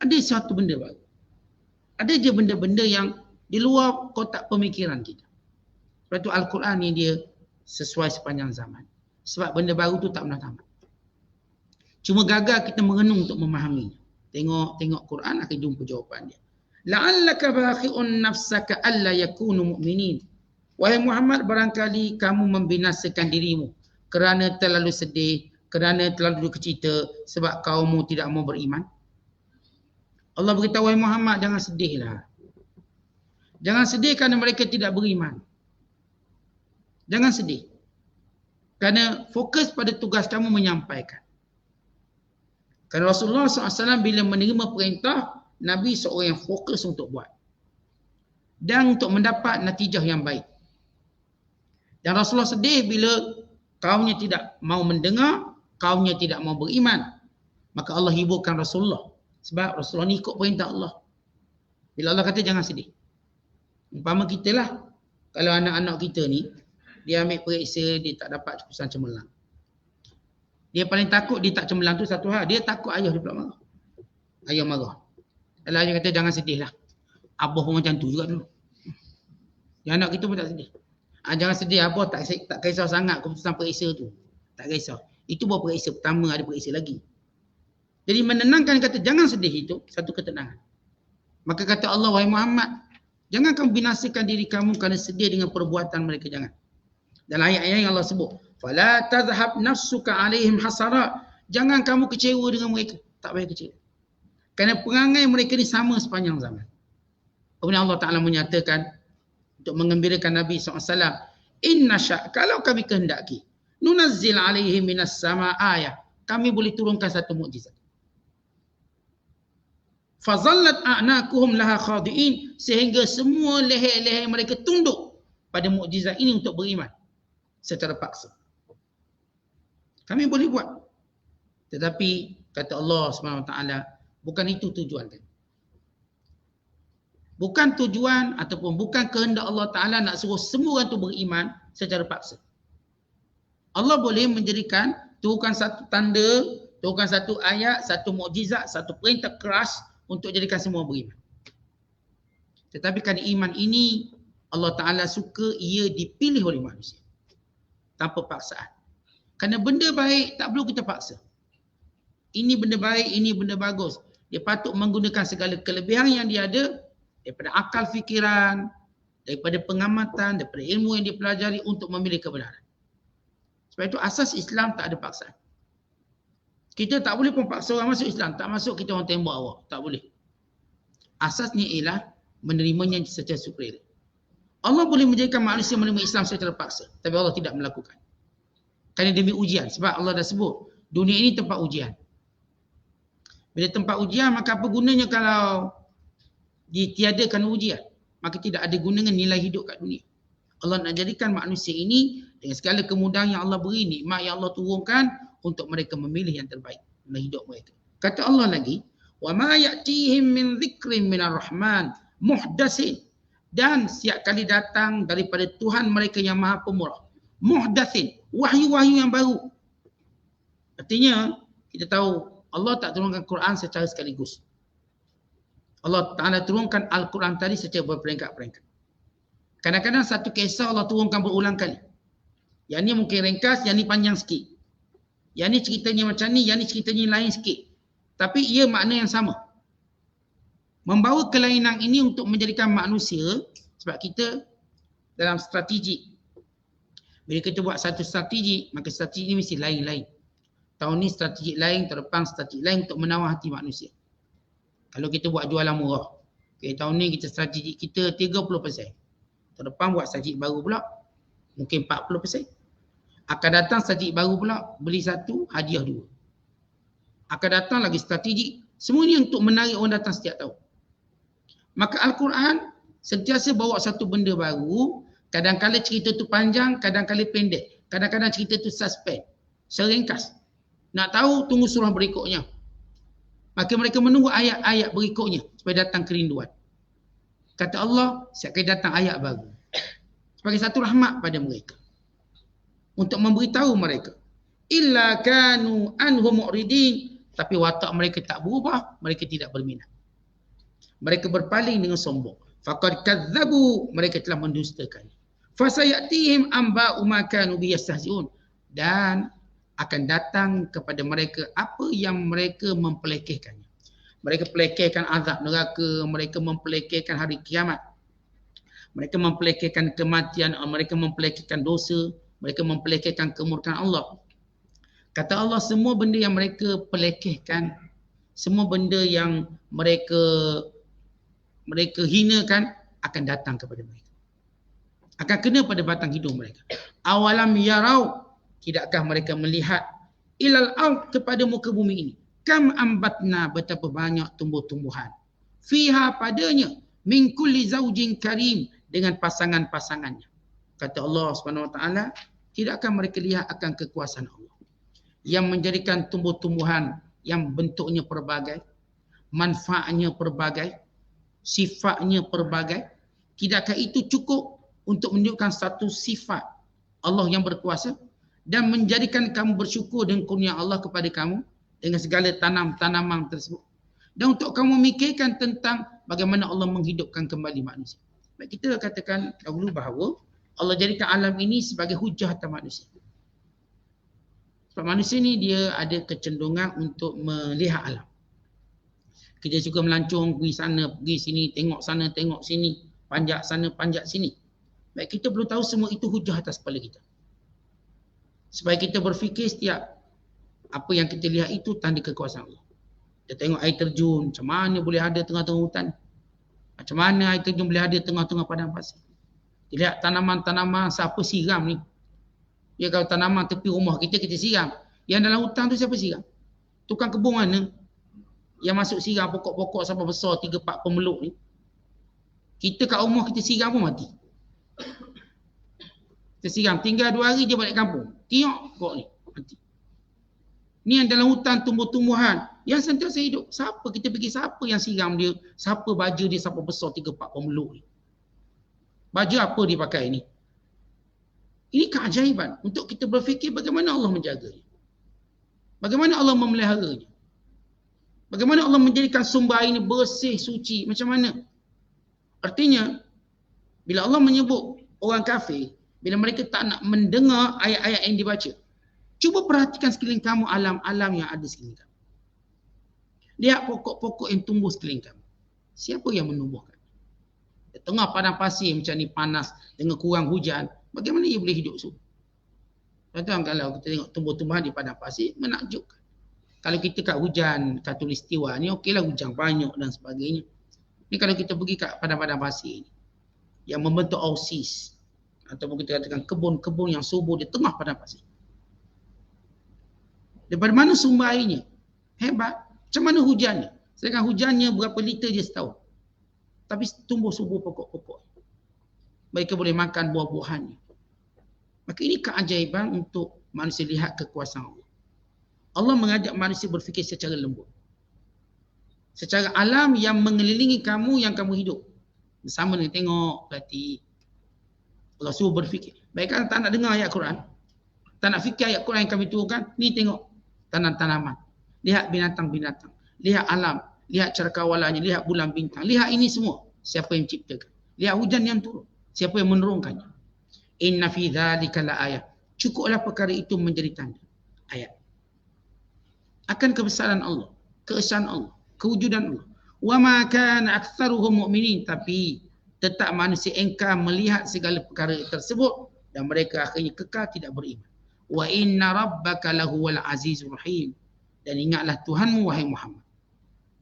Ada satu benda baru. Ada je benda-benda yang di luar kotak pemikiran kita. Sebab tu Al-Quran ni dia sesuai sepanjang zaman. Sebab benda baru tu tak pernah tamat. Cuma gagal kita merenung untuk memahaminya. Tengok Quran akan jumpa jawapan dia. La'allaka bakhi'un nafsaka alla yakunu mu'minin. Wahai Muhammad, barangkali kamu membinasakan dirimu kerana terlalu sedih, kerana terlalu kecita sebab kaummu tidak mau beriman. Allah beritahu, wahai Muhammad, jangan sedihlah. Jangan sedih kerana mereka tidak beriman. Jangan sedih. Kerana fokus pada tugas kamu menyampaikan. Kerana Rasulullah SAW bila menerima perintah, Nabi seorang yang fokus untuk buat. Dan untuk mendapat natijah yang baik. Dan Rasulullah sedih bila kaumnya tidak mau mendengar, kaumnya tidak mau beriman. Maka Allah hiburkan Rasulullah. Sebab Rasulullah ni ikut perintah Allah. Bila Allah kata jangan sedih. Umpama kita lah. Kalau anak-anak kita ni, dia ambil periksa, dia tak dapat keputusan cemerlang. Dia paling takut dia tak cemerlang tu satu hal. Dia takut ayah dia pula marah. Ayah marah. Kalau ayah kata jangan sedih lah. Abah pun macam tu juga dulu. Yang anak kita pun tak sedih. Jangan sedih, Abah tak kisah sangat keputusan periksa tu. Tak kisah. Itu baru periksa pertama, ada periksa lagi. Jadi menenangkan kata jangan sedih itu satu ketenangan. Maka kata Allah, wahai Muhammad, jangan kamu binasakan diri kamu kerana sedih dengan perbuatan mereka, jangan. Dalam ayat-ayat yang Allah sebut, fala tadhhab nafsuka alaihim hasarat. Jangan kamu kecewa dengan mereka, tak payah kecewa. Kerana perangai mereka ni sama sepanjang zaman. Kemudian Allah Ta'ala menyatakan untuk mengembirakan Nabi SAW, inna sya', kalau kami kehendaki, nunazzil alaihim minas sama ayah, kami boleh turunkan satu mukjizat. Fazallat a'naquhum laha khadi'in, sehingga semua leher-leher mereka tunduk pada mukjizat ini untuk beriman secara paksa. Kami boleh buat. Tetapi kata Allah SWT, bukan itu tujuan kami. Bukan tujuan ataupun bukan kehendak Allah Ta'ala nak suruh semua orang tu beriman secara paksa. Allah boleh menjadikan Turunkan satu tanda, turunkan satu ayat, satu mukjizat, satu perintah keras untuk jadikan semua beriman. Tetapi kan iman ini Allah Ta'ala suka ia dipilih oleh manusia tanpa paksaan. Kerana benda baik tak perlu kita paksa. Ini benda baik, ini benda bagus. Dia patut menggunakan segala kelebihan yang dia ada daripada akal fikiran, daripada pengamatan, daripada ilmu yang dia pelajari untuk memilih kebenaran. Sebab itu asas Islam tak ada paksaan. Kita tak boleh pun paksa orang masuk Islam. Tak masuk kita orang tembak awak. Tak boleh. Asasnya ialah menerimanya secara sukarela. Allah boleh menjadikan manusia menerima Islam secara paksa. Tapi Allah tidak melakukan. Kerana demi ujian. Sebab Allah dah sebut. Dunia ini tempat ujian. Bila tempat ujian, maka apa gunanya kalau ditiadakan ujian? Maka tidak ada gunanya nilai hidup kat dunia. Allah nak jadikan manusia ini dengan segala kemudahan yang Allah beri, nikmat yang Allah turunkan untuk mereka memilih yang terbaik dalam hidup mereka. Kata Allah lagi, wa ma ya'tihim min dzikrin minar rahman muhdatsin, dan setiap kali datang daripada Tuhan mereka yang Maha Pemurah, muhdatsin, wahyu-wahyu yang baru. Artinya kita tahu Allah tak turunkan Quran secara sekaligus. Allah Ta'ala turunkan Al-Quran tadi secara berperingkat-peringkat. Kadang-kadang satu kisah Allah turunkan berulang kali. Yang ni mungkin ringkas, yang ni panjang sikit. Yang ni ceritanya macam ni, yang ni ceritanya lain sikit. Tapi ia makna yang sama. Membawa kelainan ini untuk menjadikan manusia, sebab kita dalam strategi. Bila kita buat satu strategi, maka strategi ini mesti lain-lain. Tahun ni strategi lain, tahun depan strategi lain untuk menawar hati manusia. Kalau kita buat jualan murah. Okay, tahun ni kita strategi kita 30%. Tahun depan buat strategi baru pula. Mungkin 40%. Akan datang strategi baru pula. Beli satu, hadiah dua. Akan datang lagi strategi. Semuanya untuk menarik orang datang setiap tahun. Maka Al-Quran sentiasa bawa satu benda baru. Kadang-kadang cerita tu panjang, kadang-kadang pendek. Kadang-kadang cerita tu suspend. Seringkas. Nak tahu, tunggu surah berikutnya. Maka mereka menunggu ayat-ayat berikutnya supaya datang kerinduan. Kata Allah, setiap kali datang ayat baru. Sebagai satu rahmat pada mereka. Untuk memberitahu mereka. Illa kanu anhu mu'ridin. Tapi watak mereka tak berubah, mereka tidak berminat. Mereka berpaling dengan sombong. Faqad kadzabu, mereka telah mendustakan. Fasayatihim amba'u ma kanu biyastahzi'un. Dan akan datang kepada mereka apa yang mereka mempelekehkannya. Mereka pelekehkan azab neraka, mereka mempelekehkan hari kiamat. Mereka mempelekehkan kematian, mereka mempelekehkan dosa, mereka mempelekehkan kemurkaan Allah. Kata Allah, semua benda yang mereka pelekehkan, semua benda yang mereka hinakan akan datang kepada mereka. Akan kena pada batang hidung mereka. Awalam yarau, tidakkah mereka melihat ilal ard, kepada muka bumi ini, kam ambatna, betapa banyak tumbuh-tumbuhan, fiha, padanya, min kulli zaujin karim, dengan pasangan-pasangannya. Kata Allah Subhanahu Wa Taala, tidakkah mereka lihat akan kekuasaan Allah yang menjadikan tumbuh-tumbuhan yang bentuknya pelbagai, manfaatnya pelbagai, sifatnya pelbagai. Tidakkah itu cukup untuk menunjukkan satu sifat Allah yang berkuasa dan menjadikan kamu bersyukur dengan kurnia Allah kepada kamu dengan segala tanaman tersebut. Dan untuk kamu memikirkan tentang bagaimana Allah menghidupkan kembali manusia. Baik, kita katakan dahulu bahawa Allah jadikan alam ini sebagai hujah atas manusia. Sebab manusia ni dia ada kecenderungan untuk melihat alam. Kita suka melancong, pergi sana, pergi sini, tengok sana, tengok sini, panjat sana, panjat sini. Baik, kita perlu tahu semua itu hujah atas kepala kita. Supaya kita berfikir setiap apa yang kita lihat itu tanda kekuasaan Allah. Kita tengok air terjun, macam mana boleh ada tengah-tengah hutan. Macam mana air terjun boleh ada tengah-tengah padang pasir. Kita lihat tanaman-tanaman, siapa siram ni. Ya, kalau tanaman tepi rumah kita, kita siram. Yang dalam hutan tu siapa siram? Tukang kebun mana? Yang masuk siram pokok-pokok sampai besar 3-4 pemeluk ni. Kita kat rumah kita siram pun mati. Kita siram, tinggal 2 hari dia balik kampung. Tiok pokok ni, mati. Ni yang dalam hutan tumbuh-tumbuhan yang sentiasa hidup. Siapa kita fikir, siapa yang siram dia? Siapa baja dia sampai besar 3-4 pemeluk ni? Baja apa dia pakai ni? Ini keajaiban untuk kita berfikir bagaimana Allah menjaga dia. Bagaimana Allah memeliharanya? Bagaimana Allah menjadikan sumber air ini bersih, suci? Macam mana? Artinya, bila Allah menyebut orang kafir, bila mereka tak nak mendengar ayat-ayat yang dibaca, cuba perhatikan sekeliling kamu alam-alam yang ada sekeliling kamu. Lihat pokok-pokok yang tumbuh sekeliling kamu. Siapa yang menumbuhkan? Di tengah padang pasir macam ni panas dengan kurang hujan, bagaimana ia boleh hidup subur? Contoh kalau kita tengok tumbuh-tumbuhan di padang pasir, menakjubkan. Kalau kita kat hujan khatulistiwa ni, okeylah hujan banyak dan sebagainya. Ni kalau kita pergi kat padang-padang pasir ni, yang membentuk oasis, ataupun kita katakan kebun-kebun yang subur di tengah padang pasir. Daripada mana sumber airnya? Hebat. Macam mana hujannya? Sedangkan hujannya berapa liter je setahun. Tapi tumbuh subur pokok-pokok. Mereka boleh makan buah-buahannya. Maka ini keajaiban untuk manusia lihat kekuasaan Allah. Allah mengajak manusia berfikir secara lembut. Secara alam yang mengelilingi kamu, yang kamu hidup. Bersama dengan tengok, berarti Allah suruh berfikir. Baik kalau tak nak dengar ayat Quran, tak nak fikir ayat Quran yang kami turunkan, ni tengok tanam-tanaman. Lihat binatang-binatang. Lihat alam. Lihat cakrawalanya. Lihat bulan bintang. Lihat ini semua. Siapa yang ciptakan. Lihat hujan yang turun. Siapa yang menurunkannya. Inna fi dzalika la ayat. Cukuplah perkara itu menjadi tanda. Ayat. Akan kebesaran Allah, keesaan Allah, kewujudan Allah. Wa ma kana aktsaruhum mu'minin, tapi tetap manusia engkar melihat segala perkara tersebut dan mereka akhirnya kekal tidak beriman. Wa inna rabbaka lahuwal azizur rahim, dan ingatlah Tuhanmu wahai Muhammad,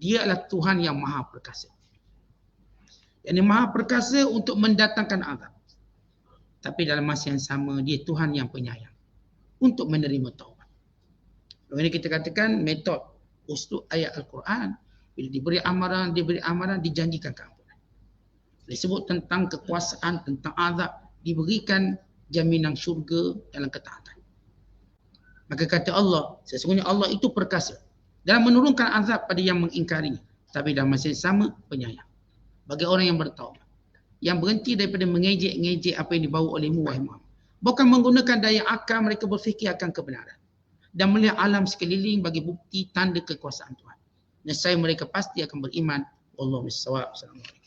dia adalah Tuhan yang maha perkasa. Yang maha perkasa untuk mendatangkan azab. Tapi dalam masa yang sama dia Tuhan yang penyayang untuk menerima taubat. Ini kita katakan metod uslub ayat Al-Quran. Bila diberi amaran, dijanjikan keampunan. Disebut tentang kekuasaan, tentang azab, diberikan jaminan syurga dalam ketaatan. Maka kata Allah, sesungguhnya Allah itu perkasa dalam menurunkan azab pada yang mengingkarinya. Tapi dalam masa yang sama, penyayang. Bagi orang yang bertaubat. Yang berhenti daripada mengejek-ngejek apa yang dibawa olehmu wahai Muhammad. Bukan menggunakan daya akal mereka berfikir akan kebenaran. Dan melihat alam sekeliling bagi bukti tanda kekuasaan Tuhan. Nescaya mereka pasti akan beriman. Wallahu a'lam. Assalamualaikum.